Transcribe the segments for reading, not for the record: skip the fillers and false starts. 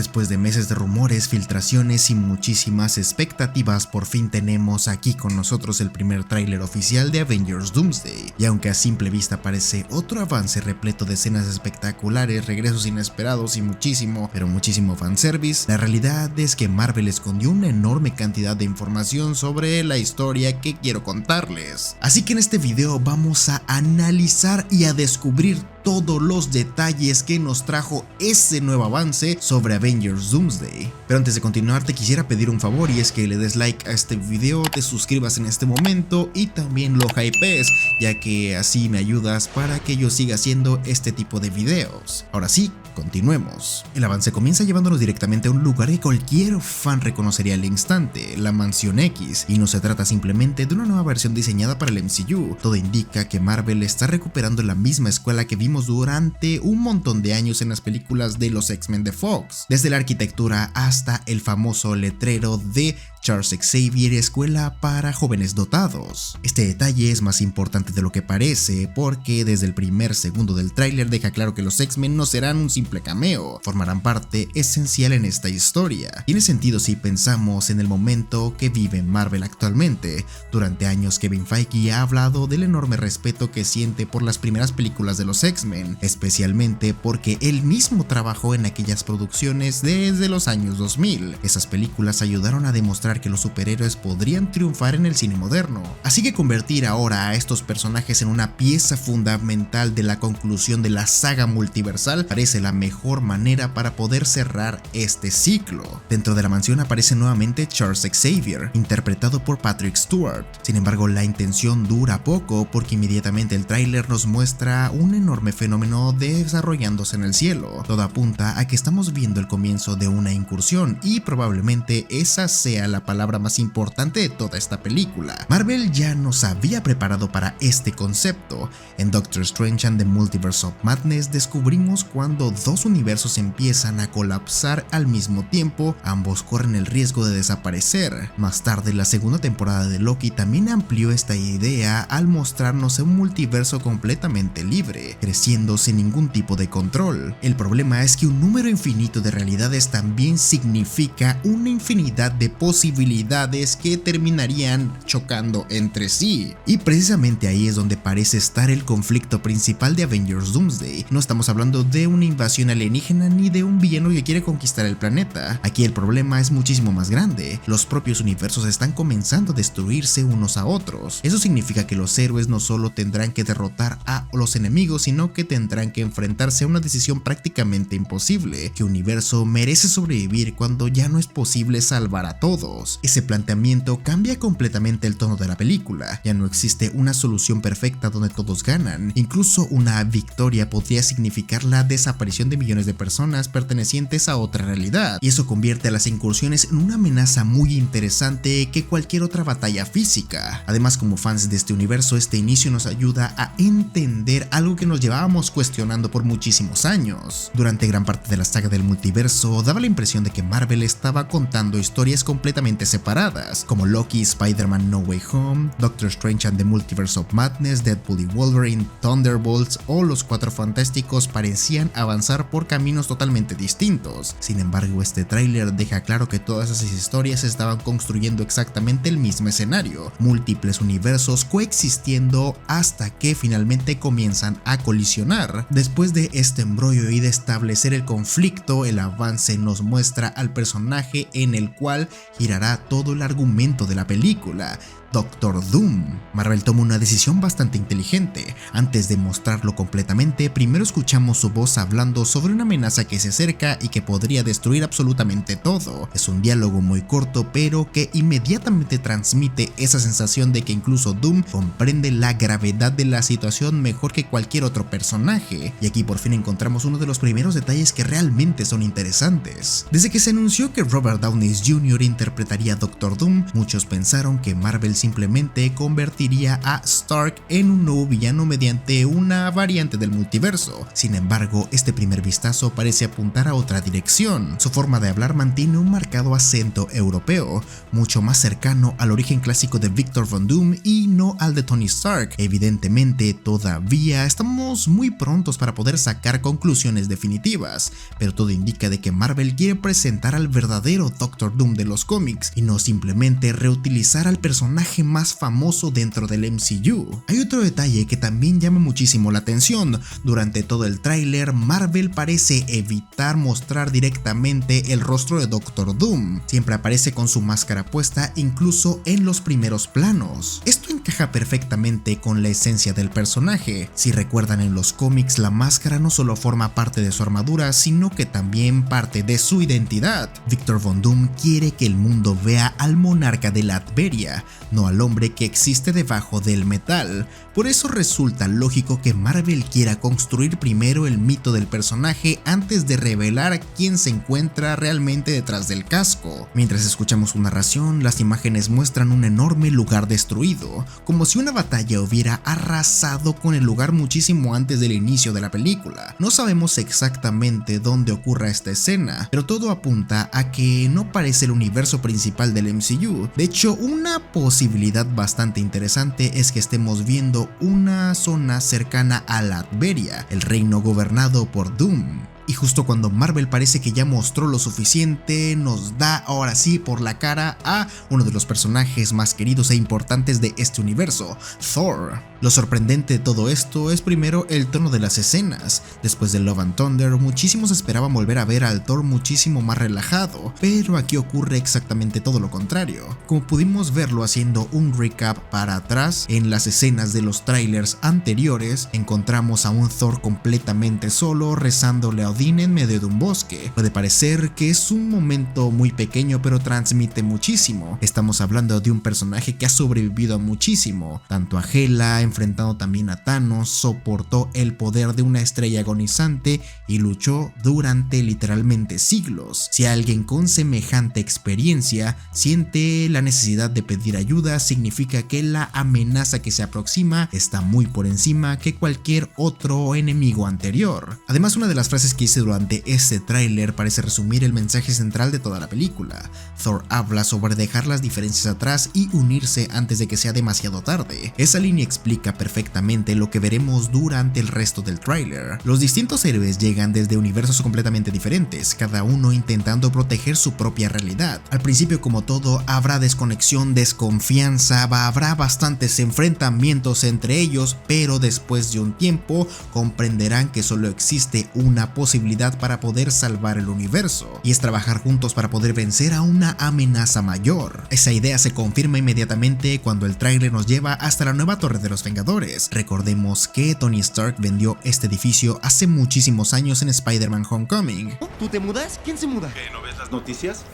Después de meses de rumores, filtraciones y muchísimas expectativas, por fin tenemos aquí con nosotros el primer tráiler oficial de Avengers Doomsday. Y aunque a simple vista parece otro avance repleto de escenas espectaculares, regresos inesperados y muchísimo, pero muchísimo fanservice, la realidad es que Marvel escondió una enorme cantidad de información sobre la historia que quiero contarles. Así que en este video vamos a analizar y a descubrir todos los detalles que nos trajo ese nuevo avance sobre Avengers Doomsday. Pero antes de continuar te quisiera pedir un favor, y es que le des like a este video, te suscribas en este momento y también lo hypees, ya que así me ayudas para que yo siga haciendo este tipo de videos. Ahora sí, continuemos. El avance comienza llevándonos directamente a un lugar que cualquier fan reconocería al instante, la Mansión X, y no se trata simplemente de una nueva versión diseñada para el MCU. Todo indica que Marvel está recuperando la misma escuela que vimos durante un montón de años en las películas de los X-Men de Fox, desde la arquitectura hasta el famoso letrero de Charles Xavier, escuela para jóvenes dotados. Este detalle es más importante de lo que parece, porque desde el primer segundo del tráiler deja claro que los X-Men no serán un simple cameo, formarán parte esencial en esta historia. Tiene sentido si pensamos en el momento que vive Marvel actualmente. Durante años Kevin Feige ha hablado del enorme respeto que siente por las primeras películas de los X-Men, especialmente porque él mismo trabajó en aquellas producciones desde los años 2000. Esas películas ayudaron a demostrar que los superhéroes podrían triunfar en el cine moderno. Así que convertir ahora a estos personajes en una pieza fundamental de la conclusión de la saga multiversal parece la mejor manera para poder cerrar este ciclo. Dentro de la mansión aparece nuevamente Charles Xavier, interpretado por Patrick Stewart. Sin embargo, la intención dura poco, porque inmediatamente el tráiler nos muestra un enorme fenómeno desarrollándose en el cielo. Todo apunta a que estamos viendo el comienzo de una incursión, y probablemente esa sea la palabra más importante de toda esta película. Marvel ya nos había preparado para este concepto. En Doctor Strange and the Multiverse of Madness descubrimos cuando dos universos empiezan a colapsar al mismo tiempo, ambos corren el riesgo de desaparecer. Más tarde, la segunda temporada de Loki también amplió esta idea al mostrarnos un multiverso completamente libre, creciendo sin ningún tipo de control. El problema es que un número infinito de realidades también significa una infinidad de posibilidades que terminarían chocando entre sí. Y precisamente ahí es donde parece estar el conflicto principal de Avengers Doomsday. No estamos hablando de una invasión alienígena ni de un villano que quiere conquistar el planeta. Aquí el problema es muchísimo más grande. Los propios universos están comenzando a destruirse unos a otros. Eso significa que los héroes no solo tendrán que derrotar a los enemigos, sino que tendrán que enfrentarse a una decisión prácticamente imposible. ¿Qué universo merece sobrevivir cuando ya no es posible salvar a todos? Ese planteamiento cambia completamente el tono de la película. Ya no existe una solución perfecta donde todos ganan. Incluso una victoria podría significar la desaparición de millones de personas pertenecientes a otra realidad, y eso convierte a las incursiones en una amenaza muy interesante que cualquier otra batalla física. Además, como fans de este universo, este inicio nos ayuda a entender algo que nos llevábamos cuestionando por muchísimos años. Durante gran parte de la saga del multiverso daba la impresión de que Marvel estaba contando historias completamente separadas, como Loki, Spider-Man No Way Home, Doctor Strange and the Multiverse of Madness, Deadpool y Wolverine, Thunderbolts o los Cuatro Fantásticos parecían avanzar por caminos totalmente distintos. Sin embargo, este tráiler deja claro que todas esas historias estaban construyendo exactamente el mismo escenario, múltiples universos coexistiendo hasta que finalmente comienzan a colisionar. Después de este embrollo y de establecer el conflicto, el avance nos muestra al personaje en el cual girará todo el argumento de la película, Doctor Doom. Marvel toma una decisión bastante inteligente. Antes de mostrarlo completamente, primero escuchamos su voz hablando sobre una amenaza que se acerca y que podría destruir absolutamente todo. Es un diálogo muy corto, pero que inmediatamente transmite esa sensación de que incluso Doom comprende la gravedad de la situación mejor que cualquier otro personaje. Y aquí por fin encontramos uno de los primeros detalles que realmente son interesantes. Desde que se anunció que Robert Downey Jr. interpretaría a Doctor Doom, muchos pensaron que Marvel simplemente convertiría a Stark en un nuevo villano mediante una variante del multiverso. Sin embargo, este primer vistazo parece apuntar a otra dirección. Su forma de hablar mantiene un marcado acento europeo, mucho más cercano al origen clásico de Victor Von Doom y no al de Tony Stark. Evidentemente, todavía estamos muy prontos para poder sacar conclusiones definitivas, pero todo indica de que Marvel quiere presentar al verdadero Doctor Doom de los cómics y no simplemente reutilizar al personaje más famoso dentro del MCU. Hay otro detalle que también llama muchísimo la atención. Durante todo el tráiler, Marvel parece evitar mostrar directamente el rostro de Doctor Doom. Siempre aparece con su máscara puesta, incluso en los primeros planos. Esto encaja perfectamente con la esencia del personaje. Si recuerdan, en los cómics la máscara no solo forma parte de su armadura, sino que también parte de su identidad. Victor Von Doom quiere que el mundo vea al monarca de Latveria, no al hombre que existe debajo del metal. Por eso resulta lógico que Marvel quiera construir primero el mito del personaje antes de revelar quién se encuentra realmente detrás del casco. Mientras escuchamos su narración, las imágenes muestran un enorme lugar destruido, como si una batalla hubiera arrasado con el lugar muchísimo antes del inicio de la película. No sabemos exactamente dónde ocurra esta escena, pero todo apunta a que no parece el universo principal del MCU. De hecho, una posibilidad bastante interesante es que estemos viendo una zona cercana a Latveria, el reino gobernado por Doom. Y justo cuando Marvel parece que ya mostró lo suficiente, nos da ahora sí por la cara a uno de los personajes más queridos e importantes de este universo, Thor. Lo sorprendente de todo esto es primero el tono de las escenas. Después de Love and Thunder, muchísimos esperaban volver a ver al Thor muchísimo más relajado, pero aquí ocurre exactamente todo lo contrario. Como pudimos verlo haciendo un recap para atrás, en las escenas de los trailers anteriores, encontramos a un Thor completamente solo rezándole a Odín en medio de un bosque. Puede parecer que es un momento muy pequeño, pero transmite muchísimo. Estamos hablando de un personaje que ha sobrevivido a muchísimo, tanto a Hela, enfrentando también a Thanos, soportó el poder de una estrella agonizante y luchó durante literalmente siglos. Si alguien con semejante experiencia siente la necesidad de pedir ayuda, significa que la amenaza que se aproxima está muy por encima que cualquier otro enemigo anterior. Además, una de las frases que hice durante este tráiler parece resumir el mensaje central de toda la película. Thor habla sobre dejar las diferencias atrás y unirse antes de que sea demasiado tarde. Esa línea explica perfectamente lo que veremos durante el resto del tráiler. Los distintos héroes llegan desde universos completamente diferentes, cada uno intentando proteger su propia realidad. Al principio, como todo, habrá desconexión, desconfianza, habrá bastantes enfrentamientos entre ellos, pero después de un tiempo comprenderán que solo existe una posibilidad para poder salvar el universo, y es trabajar juntos para poder vencer a una amenaza mayor. Esa idea se confirma inmediatamente cuando el tráiler nos lleva hasta la nueva Torre de los Vengadores. Recordemos que Tony Stark vendió este edificio hace muchísimos años en Spider-Man Homecoming. ¿Tú te mudas? ¿Quién se muda? ¿Qué, no ves las noticias?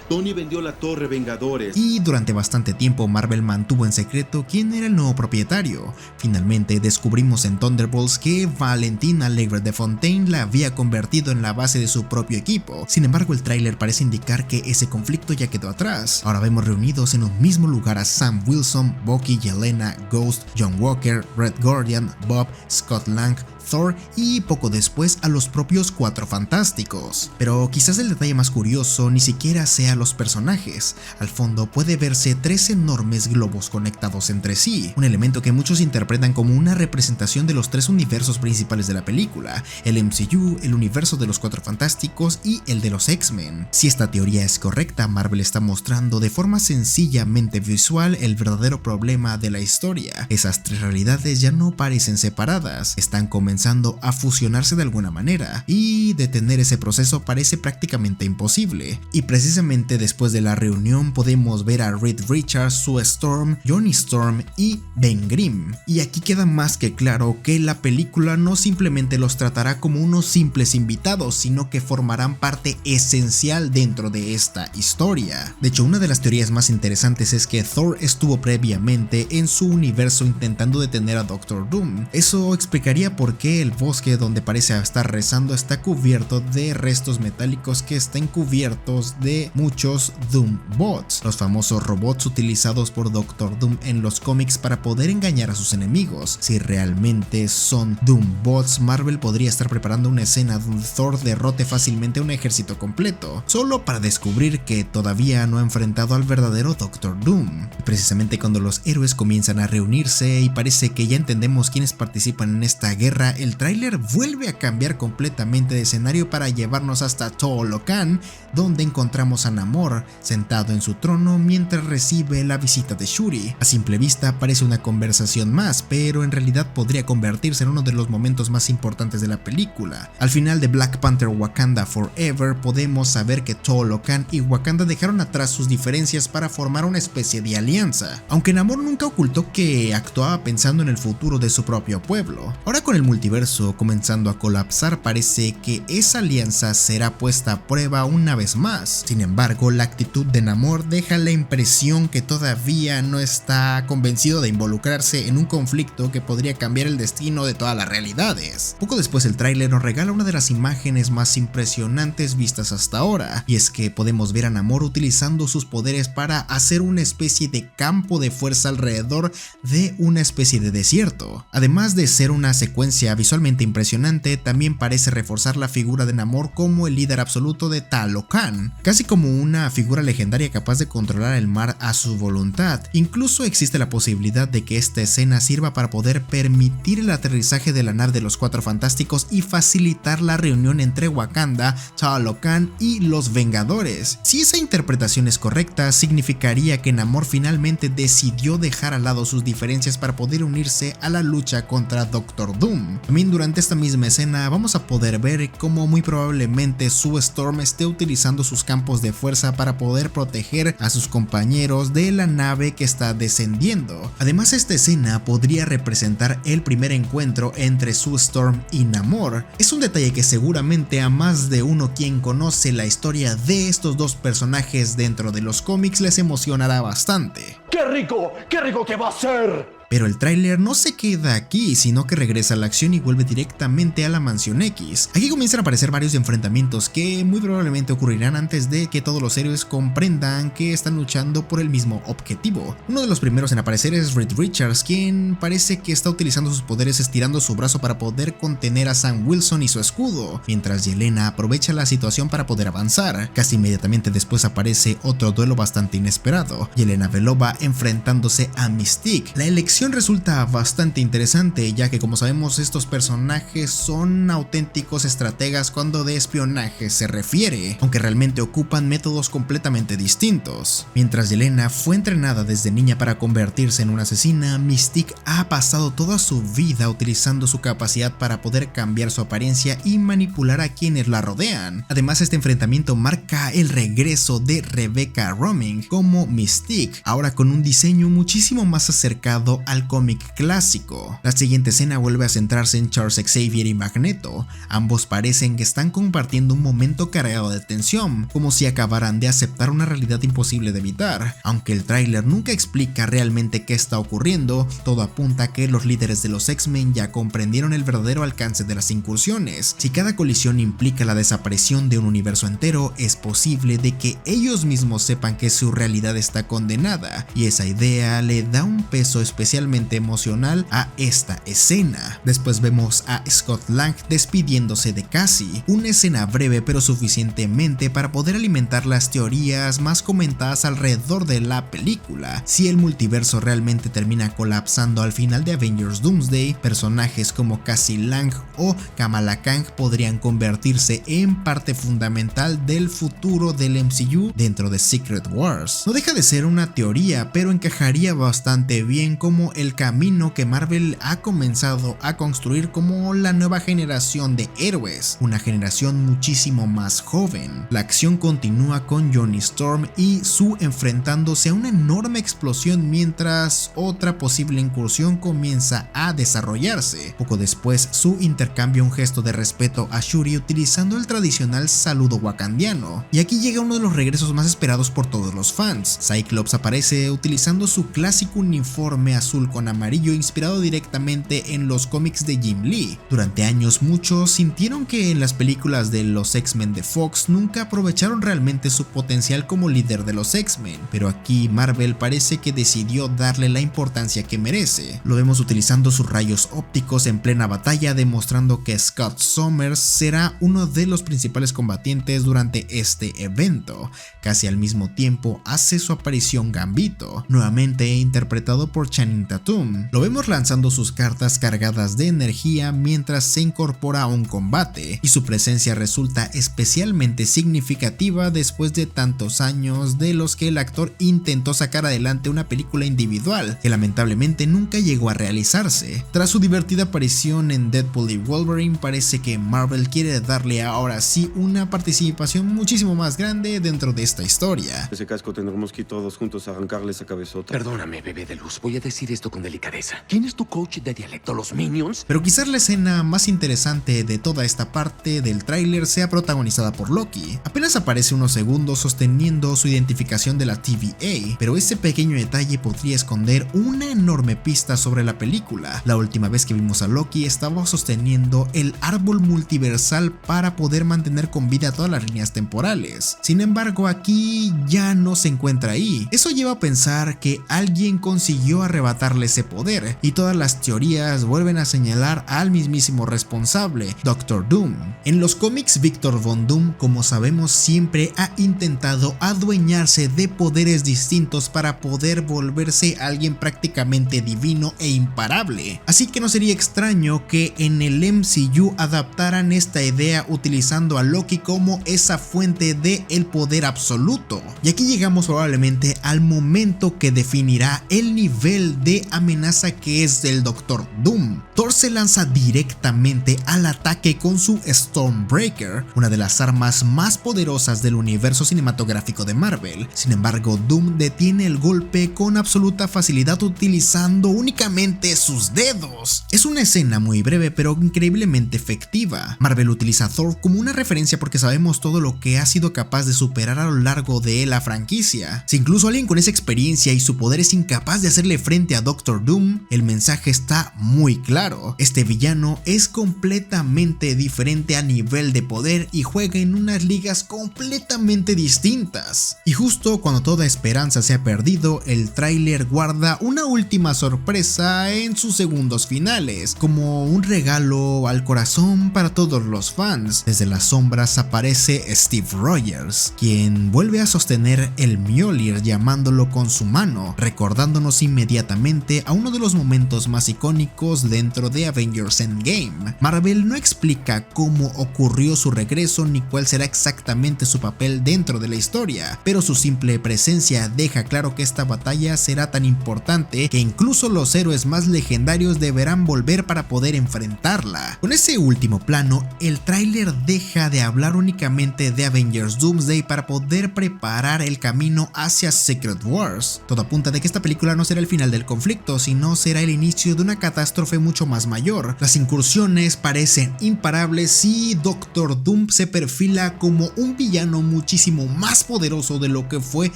Tony vendió la Torre Vengadores. Y durante bastante tiempo Marvel mantuvo en secreto quién era el nuevo propietario. Finalmente descubrimos en Thunderbolts que Valentin Allegra de Fontaine la había convertido en la base de su propio equipo. Sin embargo, el tráiler parece indicar que ese conflicto ya quedó atrás. Ahora vemos reunidos en un mismo lugar a Sam Wilson, Bucky, Yelena, Ghost, John Walker, Red Guardian, Bob, Scott Lang, Thor y poco después a los propios Cuatro Fantásticos. Pero quizás el detalle más curioso ni siquiera sea los personajes. Al fondo puede verse tres enormes globos conectados entre sí, un elemento que muchos interpretan como una representación de los tres universos principales de la película: el MCU, el universo de los Cuatro Fantásticos y el de los X-Men. Si esta teoría es correcta, Marvel está mostrando de forma sencillamente visual el verdadero problema de la historia. Esas tres realidades ya no parecen separadas, están comenzando a fusionarse de alguna manera, y detener ese proceso parece prácticamente imposible. Y precisamente después de la reunión podemos ver a Reed Richards, Sue Storm, Johnny Storm y Ben Grimm. Y aquí queda más que claro que la película no simplemente los tratará como unos simples invitados, sino que formarán parte esencial dentro de esta historia. De hecho, una de las teorías más interesantes es que Thor estuvo previamente en su universo intentando detener a Doctor Doom. Eso explicaría por qué que el bosque donde parece estar rezando está cubierto de restos metálicos que están cubiertos de muchos Doom Bots, los famosos robots utilizados por Doctor Doom en los cómics para poder engañar a sus enemigos. Si realmente son Doom Bots, Marvel podría estar preparando una escena donde Thor derrote fácilmente a un ejército completo, solo para descubrir que todavía no ha enfrentado al verdadero Doctor Doom. Y precisamente cuando los héroes comienzan a reunirse y parece que ya entendemos quiénes participan en esta guerra, el tráiler vuelve a cambiar completamente de escenario para llevarnos hasta Talocan, donde encontramos a Namor sentado en su trono mientras recibe la visita de Shuri. A simple vista parece una conversación más, pero en realidad podría convertirse en uno de los momentos más importantes de la película. Al final de Black Panther Wakanda Forever podemos saber que Talocan y Wakanda dejaron atrás sus diferencias para formar una especie de alianza, aunque Namor nunca ocultó que actuaba pensando en el futuro de su propio pueblo. Ahora, con el multiverso comenzando a colapsar, parece que esa alianza será puesta a prueba una vez más. Sin embargo, la actitud de Namor deja la impresión que todavía no está convencido de involucrarse en un conflicto que podría cambiar el destino de todas las realidades. Poco después, el tráiler nos regala una de las imágenes más impresionantes vistas hasta ahora, y es que podemos ver a Namor utilizando sus poderes para hacer una especie de campo de fuerza alrededor de una especie de desierto. Además de ser una secuencia visualmente impresionante, también parece reforzar la figura de Namor como el líder absoluto de Talocan, casi como una figura legendaria capaz de controlar el mar a su voluntad. Incluso existe la posibilidad de que esta escena sirva para poder permitir el aterrizaje de la nave de los Cuatro Fantásticos y facilitar la reunión entre Wakanda, Talocan y los Vengadores. Si esa interpretación es correcta, significaría que Namor finalmente decidió dejar al lado sus diferencias para poder unirse a la lucha contra Doctor Doom. También durante esta misma escena vamos a poder ver cómo muy probablemente Sue Storm esté utilizando sus campos de fuerza para poder proteger a sus compañeros de la nave que está descendiendo. Además, esta escena podría representar el primer encuentro entre Sue Storm y Namor. Es un detalle que seguramente a más de uno quien conoce la historia de estos dos personajes dentro de los cómics les emocionará bastante. ¡Qué rico que va a ser! Pero el tráiler no se queda aquí, sino que regresa a la acción y vuelve directamente a la Mansión X. Aquí comienzan a aparecer varios enfrentamientos que muy probablemente ocurrirán antes de que todos los héroes comprendan que están luchando por el mismo objetivo. Uno de los primeros en aparecer es Reed Richards, quien parece que está utilizando sus poderes estirando su brazo para poder contener a Sam Wilson y su escudo, mientras Yelena aprovecha la situación para poder avanzar. Casi inmediatamente después aparece otro duelo bastante inesperado, Yelena Belova enfrentándose a Mystique. La elección resulta bastante interesante, ya que como sabemos estos personajes son auténticos estrategas cuando de espionaje se refiere, aunque realmente ocupan métodos completamente distintos. Mientras Yelena fue entrenada desde niña para convertirse en una asesina, Mystique ha pasado toda su vida utilizando su capacidad para poder cambiar su apariencia y manipular a quienes la rodean. Además, este enfrentamiento marca el regreso de Rebecca Romijn como Mystique, ahora con un diseño muchísimo más acercado al cómic clásico. La siguiente escena vuelve a centrarse en Charles Xavier y Magneto. Ambos parecen que están compartiendo un momento cargado de tensión, como si acabaran de aceptar una realidad imposible de evitar. Aunque el tráiler nunca explica realmente qué está ocurriendo, todo apunta a que los líderes de los X-Men ya comprendieron el verdadero alcance de las incursiones. Si cada colisión implica la desaparición de un universo entero, es posible de que ellos mismos sepan que su realidad está condenada, y esa idea le da un peso especialmente emocional a esta escena. Después vemos a Scott Lang despidiéndose de Cassie, una escena breve pero suficientemente para poder alimentar las teorías más comentadas alrededor de la película. Si el multiverso realmente termina colapsando al final de Avengers Doomsday, personajes como Cassie Lang o Kamala Kang podrían convertirse en parte fundamental del futuro del MCU dentro de Secret Wars. No deja de ser una teoría, pero encajaría bastante bien como el camino que Marvel ha comenzado a construir como la nueva generación de héroes, una generación muchísimo más joven. La acción continúa con Johnny Storm y Sue enfrentándose a una enorme explosión mientras otra posible incursión comienza a desarrollarse. Poco después, Sue intercambia un gesto de respeto a Shuri utilizando el tradicional saludo wakandiano, y aquí llega uno de los regresos más esperados por todos los fans. Cyclops aparece utilizando su clásico uniforme azul azul con amarillo inspirado directamente en los cómics de Jim Lee. Durante años muchos sintieron que en las películas de los X-Men de Fox nunca aprovecharon realmente su potencial como líder de los X-Men, pero aquí Marvel parece que decidió darle la importancia que merece. Lo vemos utilizando sus rayos ópticos en plena batalla, demostrando que Scott Summers será uno de los principales combatientes durante este evento. Casi al mismo tiempo hace su aparición Gambito, nuevamente interpretado por Channing Tatum. Lo vemos lanzando sus cartas cargadas de energía mientras se incorpora a un combate, y su presencia resulta especialmente significativa después de tantos años de los que el actor intentó sacar adelante una película individual que lamentablemente nunca llegó a realizarse. Tras su divertida aparición en Deadpool y Wolverine, parece que Marvel quiere darle ahora sí una participación muchísimo más grande dentro de esta historia. Ese casco tendremos que ir todos juntos a arrancarle esa cabezota. Perdóname, bebé de luz. Voy a decir esto con delicadeza. ¿Quién es tu coach de dialecto? ¿Los Minions? Pero quizás la escena más interesante de toda esta parte del tráiler sea protagonizada por Loki. Apenas aparece unos segundos sosteniendo su identificación de la TVA, pero ese pequeño detalle podría esconder una enorme pista sobre la película. La última vez que vimos a Loki estaba sosteniendo el árbol multiversal para poder mantener con vida todas las líneas temporales. Sin embargo, aquí ya no se encuentra ahí. Eso lleva a pensar que alguien consiguió arrebatarle ese poder, y todas las teorías vuelven a señalar al mismísimo responsable, Doctor Doom. En los cómics, Victor Von Doom, como sabemos, siempre ha intentado adueñarse de poderes distintos para poder volverse alguien prácticamente divino e imparable. Así que no sería extraño que en el MCU adaptaran esta idea utilizando a Loki como esa fuente de el poder absoluto. Y aquí llegamos probablemente al momento que definirá el nivel de amenaza que es del Doctor Doom. Thor se lanza directamente al ataque con su Stormbreaker, una de las armas más poderosas del universo cinematográfico de Marvel. Sin embargo, Doom detiene el golpe con absoluta facilidad utilizando únicamente sus dedos. Es una escena muy breve pero increíblemente efectiva. Marvel utiliza a Thor como una referencia porque sabemos todo lo que ha sido capaz de superar a lo largo de la franquicia. Si incluso alguien con esa experiencia y su poder es incapaz de hacerle frente a Doctor Doom, el mensaje está muy claro. Este villano es completamente diferente a nivel de poder y juega en unas ligas completamente distintas. Y justo cuando toda esperanza se ha perdido, el tráiler guarda una última sorpresa en sus segundos finales, como un regalo al corazón para todos los fans. Desde las sombras aparece Steve Rogers, quien vuelve a sostener el Mjolnir llamándolo con su mano, recordándonos inmediatamente a uno de los momentos más icónicos dentro de Avengers Endgame. Marvel no explica cómo ocurrió su regreso ni cuál será exactamente su papel dentro de la historia, pero su simple presencia deja claro que esta batalla será tan importante que incluso los héroes más legendarios deberán volver para poder enfrentarla. Con ese último plano, el tráiler deja de hablar únicamente de Avengers Doomsday para poder preparar el camino hacia Secret Wars. Todo apunta de que esta película no será el final del conflicto, sino será el inicio de una catástrofe mucho más mayor. Las incursiones parecen imparables y Doctor Doom se perfila como un villano muchísimo más poderoso de lo que fue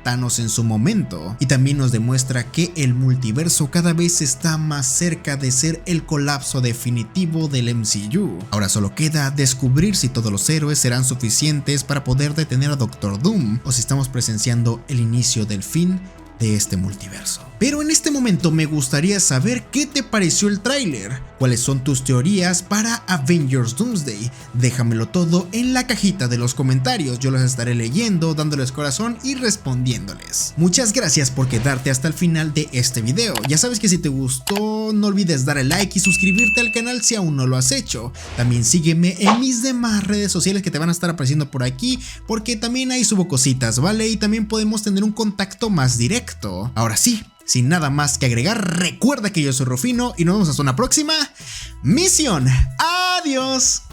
Thanos en su momento, y también nos demuestra que el multiverso cada vez está más cerca de ser el colapso definitivo del MCU. Ahora solo queda descubrir si todos los héroes serán suficientes para poder detener a Doctor Doom, o si estamos presenciando el inicio del fin de este multiverso. Pero en este momento me gustaría saber qué te pareció el tráiler, cuáles son tus teorías para Avengers Doomsday. Déjamelo todo en la cajita de los comentarios, yo los estaré leyendo, dándoles corazón y respondiéndoles. Muchas gracias por quedarte hasta el final de este video. Ya sabes que si te gustó no olvides darle like y suscribirte al canal si aún no lo has hecho. También sígueme en mis demás redes sociales que te van a estar apareciendo por aquí, porque también ahí subo cositas, ¿vale? Y también podemos tener un contacto más directo. Ahora sí, sin nada más que agregar, recuerda que yo soy Rufino y nos vemos hasta una próxima misión. ¡Adiós!